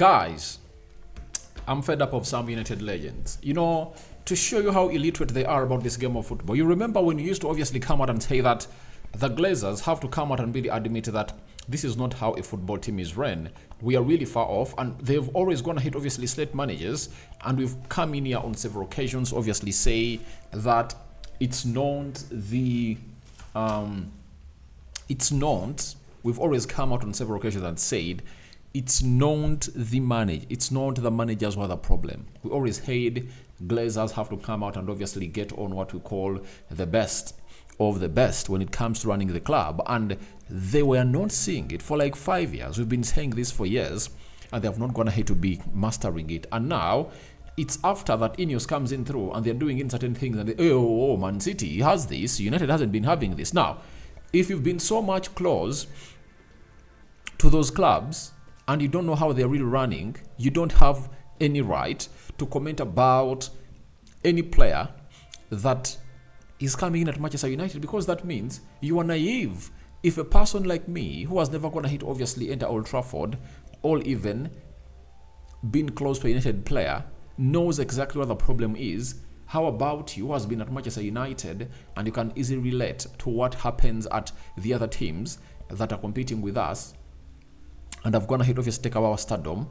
Guys, I'm fed up of some United legends. To show you how illiterate they are about this game of football. You remember when you used to obviously come out and say that the Glazers have to come out and really admit that this is not how a football team is run. We are really far off, and they've always gone ahead, obviously, slate managers, and we've come in here on several occasions, obviously, say that it's not the we've always come out on several occasions and said it's not the managers who are the problem. We always hate Glazers have to come out and obviously get on what we call the best of the best when it comes to running the club, and they were not seeing it for like 5 years. We've been saying this for years, and they have not gone ahead to be mastering it. And now it's after that Ineos comes in through and they're doing in certain things, and Man City has this, United hasn't been having this. Now, if you've been so much close to those clubs and you don't know how they're really running, you don't have any right to comment about any player that is coming in at Manchester United, because that means you are naive. If a person like me, who has never gonna hit obviously enter Old Trafford, or even been close to a United player, knows exactly what the problem is, how about you, who has been at Manchester United, and you can easily relate to what happens at the other teams that are competing with us, and have gone ahead obviously take our stardom,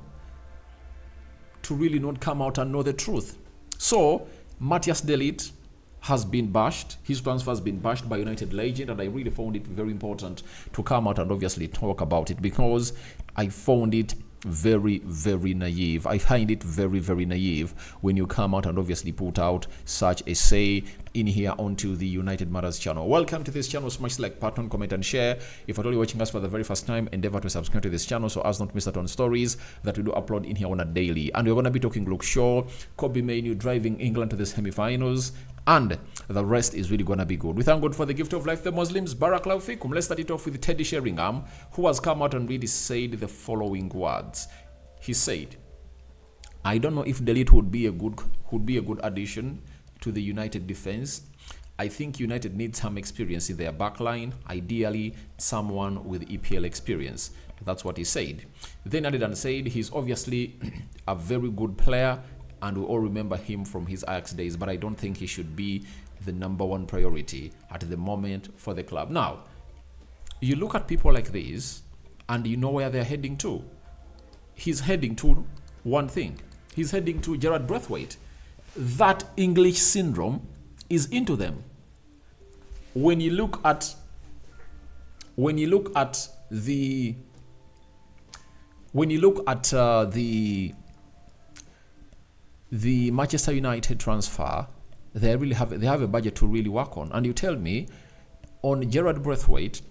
to really not come out and know the truth. So Matthijs Ligt has been bashed. His transfer has been bashed by United legend, and I really found it very important to come out and obviously talk about it, because I found it very, very naive. I find it very, very naive when you come out and obviously put out such a say in here onto the United Matters channel. Welcome to this channel. Smash like button, comment and share. If you're only watching us for the very first time, endeavor to subscribe to this channel so as not miss out on stories that we do upload in here on a daily. And we're going to be talking Luke Shaw, Kobe Mainoo driving England to the semi-finals, and the rest is really going to be good. We thank God for the gift of life, the Muslims. Barakallahu fikum. Let's start it off with Teddy Sheringham, who has come out and really said the following words. He said, I don't know if Ligt would be a good addition to the United defense. I think United needs some experience in their backline, ideally someone with EPL experience. That's what he said. Then added and said he's obviously a very good player, and we all remember him from his Ajax days, but I don't think he should be the number one priority at the moment for the club. Now, you look at people like this, and you know where they're heading to. He's heading to one thing. He's heading to Gerard Braithwaite. That English syndrome is into them. When you look at the Manchester United transfer, they have a budget to really work on. And you tell me, on Gerard Braithwaite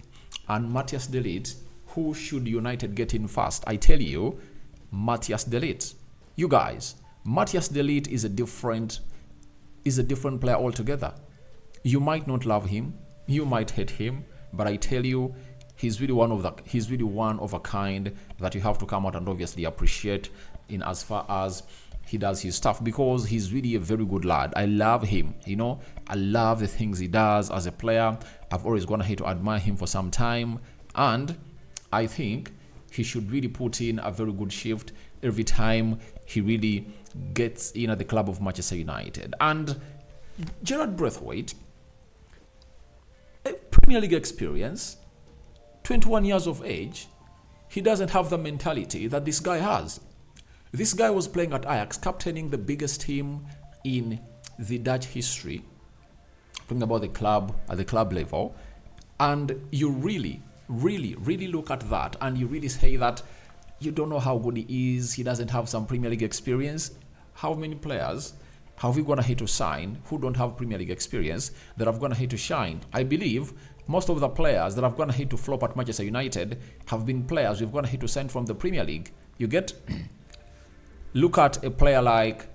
and Matthijs Ligt, who should United get in first? I tell you, Matthijs Ligt. You guys, Matthijs Ligt is a different player altogether. You might not love him, you might hate him, but I tell you, he's really one of a kind that you have to come out and obviously appreciate in as far as he does his stuff, because he's really a very good lad. I love him, I love the things he does as a player. I've always gone ahead to admire him for some time, and I think he should really put in a very good shift every time he really gets in at the club of Manchester United. And Gerard Braithwaite, a Premier League experience, 21 years of age, he doesn't have the mentality that this guy has. This guy was playing at Ajax, captaining the biggest team in the Dutch history, talking about the club at the club level, and you really look at that and you really say that you don't know how good he is. He doesn't have some Premier League experience. How many players have we gone ahead to sign who don't have Premier League experience that have gone ahead to shine? I believe most of the players that have gone ahead to flop at Manchester United have been players we've gone ahead to sign from the Premier League. You get? Look at a player like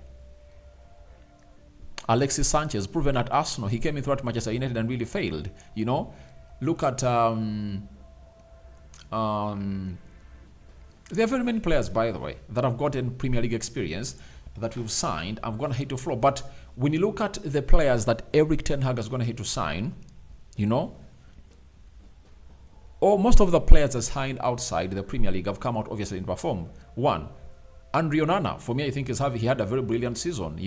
Alexis Sanchez, proven at Arsenal. He came in through at Manchester United and really failed. Look at there are very many players, by the way, that have gotten Premier League experience that we've signed. I'm going to hate to flow. But when you look at the players that Eric Ten Hag has going to hate to sign, or most of the players that signed outside the Premier League have come out obviously and performed. One, And Rionana, for me, I think he had a very brilliant season,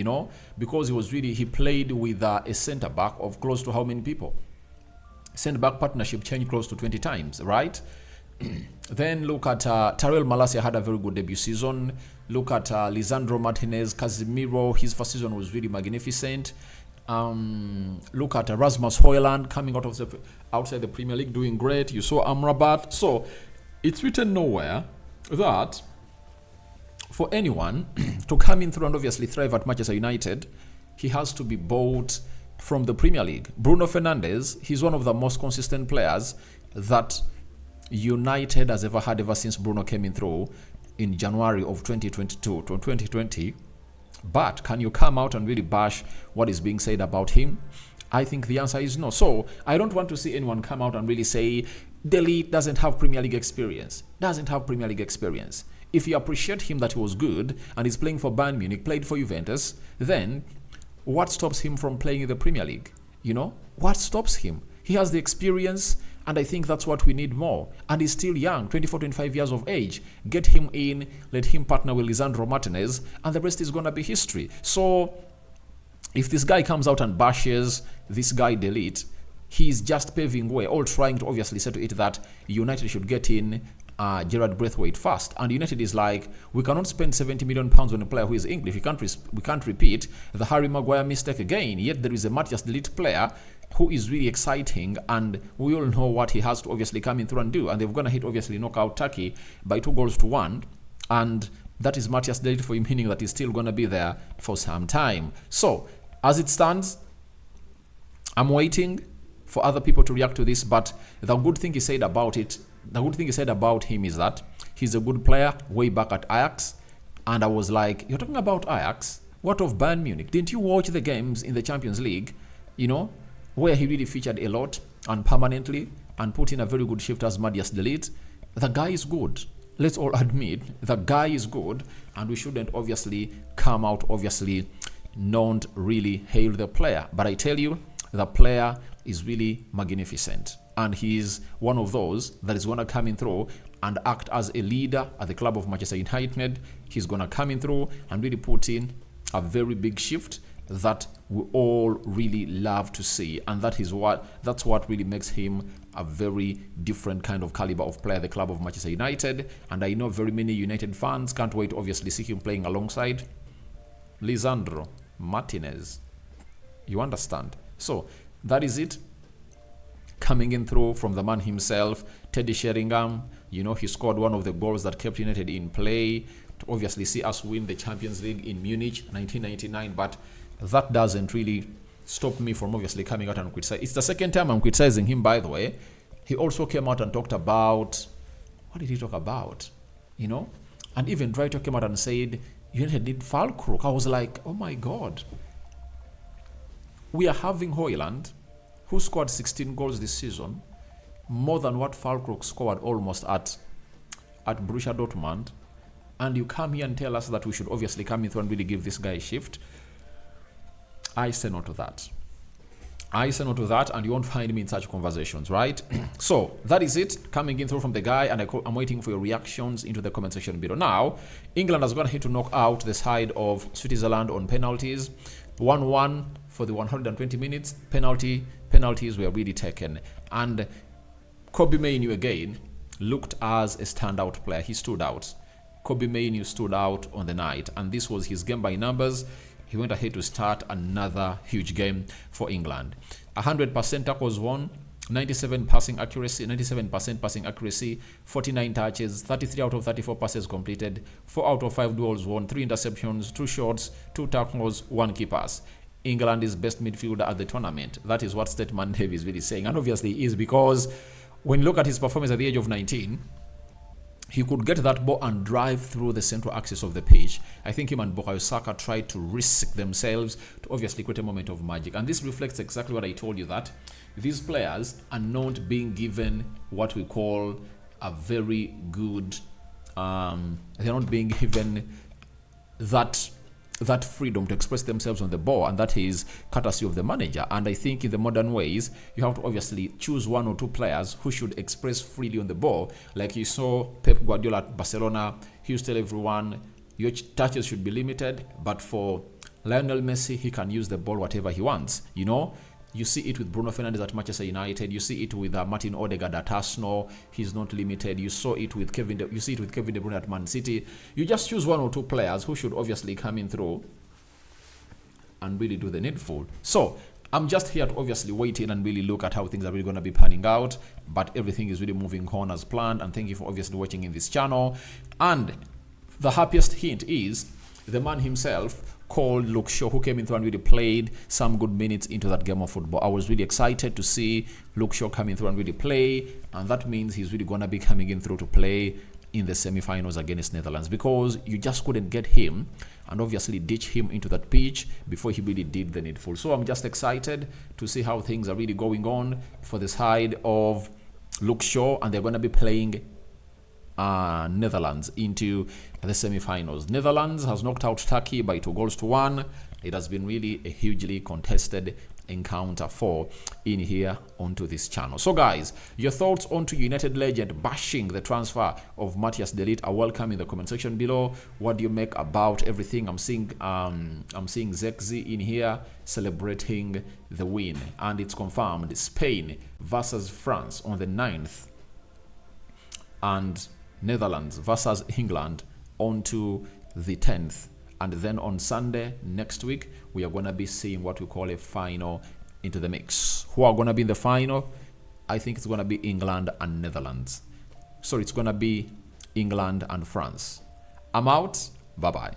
because he played with a centre back of close to how many people? Centre back partnership changed close to 20 times, right? Then look at Tarell Malacia had a very good debut season. Look at Lisandro Martinez, Casemiro, his first season was really magnificent. Look at Rasmus Højlund coming outside the Premier League doing great. You saw Amrabat. So it's written nowhere that for anyone to come in through and obviously thrive at Manchester United, he has to be bought from the Premier League. Bruno Fernandes, he's one of the most consistent players that United has ever had ever since Bruno came in through in January of 2022 to 2020. But can you come out and really bash what is being said about him? I think the answer is no. So I don't want to see anyone come out and really say Ligt doesn't have Premier League experience. If you appreciate him that he was good and he's playing for Bayern Munich, played for Juventus, then what stops him from playing in the Premier League? What stops him? He has the experience, and I think that's what we need more. And he's still young, 24, 25 years of age. Get him in, let him partner with Lisandro Martinez, and the rest is going to be history. So if this guy comes out and bashes this guy Ligt, he's just paving way, all trying to obviously say to it that United should get in Gerard Braithwaite first. And United is like, we cannot spend £70 million on a player who is English. We can't repeat the Harry Maguire mistake again. Yet there is a Matthijs Ligt player who is really exciting, and we all know what he has to obviously come in through and do. And they're going to hit obviously knockout Turkey by 2-1. And that is Matthijs Ligt for him, meaning that he's still going to be there for some time. So as it stands, I'm waiting for other people to react to this, but the good thing he said about him is that he's a good player way back at Ajax. And I was like, you're talking about Ajax? What of Bayern Munich? Didn't you watch the games in the Champions League, where he really featured a lot and permanently and put in a very good shift as Matthijs Ligt? The guy is good. Let's all admit the guy is good, and we shouldn't obviously come out not really hail the player. But I tell you, the player is really magnificent, and he's one of those that is going to come in through and act as a leader at the club of Manchester United. He's going to come in through and really put in a very big shift that we all really love to see, and that's what really makes him a very different kind of caliber of player at the club of Manchester United. And I know very many United fans can't wait to obviously see him playing alongside Lisandro Martinez. You understand? So that is it. Coming in through from the man himself, Teddy Sheringham. He scored one of the goals that kept United in play to obviously see us win the Champions League in Munich 1999. But that doesn't really stop me from obviously coming out and criticizing. It's the second time I'm criticizing him, by the way. He also came out and talked about, what did he talk about? And even Brighton came out and said, United did Falkirk. I was like, oh my God. We are having Højlund, who scored 16 goals this season, more than what Falkirk scored almost at Borussia Dortmund. And you come here and tell us that we should obviously come in through and really give this guy a shift. I say no to that. And you won't find me in such conversations, right? So that is it, coming in through from the guy, and I'm waiting for your reactions into the comment section below. Now, England has gone ahead to knock out the side of Switzerland on penalties. 1-1 for the 120 minutes. Penalties were really taken. And Kobbie Mainoo again looked as a standout player. He stood out. Kobbie Mainoo stood out on the night, and this was his game by numbers. He went ahead to start another huge game for England. 100% tackles won, 97% passing accuracy, 49 touches, 33 out of 34 passes completed, 4 out of 5 duels won, 3 interceptions, 2 shots, 2 tackles, 1 key pass. England is best midfielder at the tournament. That is what Statement Dave is really saying. And obviously he is, because when you look at his performance at the age of 19, he could get that ball and drive through the central axis of the pitch. I think him and Bukayo Saka tried to risk themselves to obviously create a moment of magic. And this reflects exactly what I told you, that these players are not being given what we call a very good, they're not being given that freedom to express themselves on the ball, and that is courtesy of the manager. And I think in the modern ways, you have to obviously choose 1 or 2 players who should express freely on the ball. Like you saw Pep Guardiola at Barcelona, he used to tell everyone, Your touches should be limited, but for Lionel Messi, he can use the ball whatever he wants. You know, you see it with Bruno Fernandes at Manchester United. You see it with Martin Odegaard at Arsenal. He's not limited. You saw it with You see it with Kevin De Bruyne at Man City. You just choose one or two players who should obviously come in through and really do the needful. So I'm just here to obviously wait in and really look at how things are really going to be panning out. But everything is really moving on as planned. And thank you for obviously watching in this channel. And the happiest hint is the man himself called Luke Shaw, who came in through and really played some good minutes into that game of football. I was really excited to see Luke Shaw coming through and really play, and that means he's really going to be coming in through to play in the semi-finals against Netherlands, because you just couldn't get him and obviously ditch him into that pitch before he really did the needful. So I'm just excited to see how things are really going on for the side of Luke Shaw, and they're going to be playing Netherlands into the semi-finals. Netherlands has knocked out Turkey by 2-1. It has been really a hugely contested encounter for in here onto this channel. So guys, your thoughts onto United legend bashing the transfer of Matthijs de Ligt are welcome in the comment section below. What do you make about everything? I'm seeing Zexi in here celebrating the win, and it's confirmed Spain versus France on the 9th and Netherlands versus England onto the 10th. And then on Sunday next week, we are going to be seeing what we call a final into the mix. Who are going to be in the final? I think it's going to be England and Netherlands. So it's going to be England and France. I'm out. Bye-bye.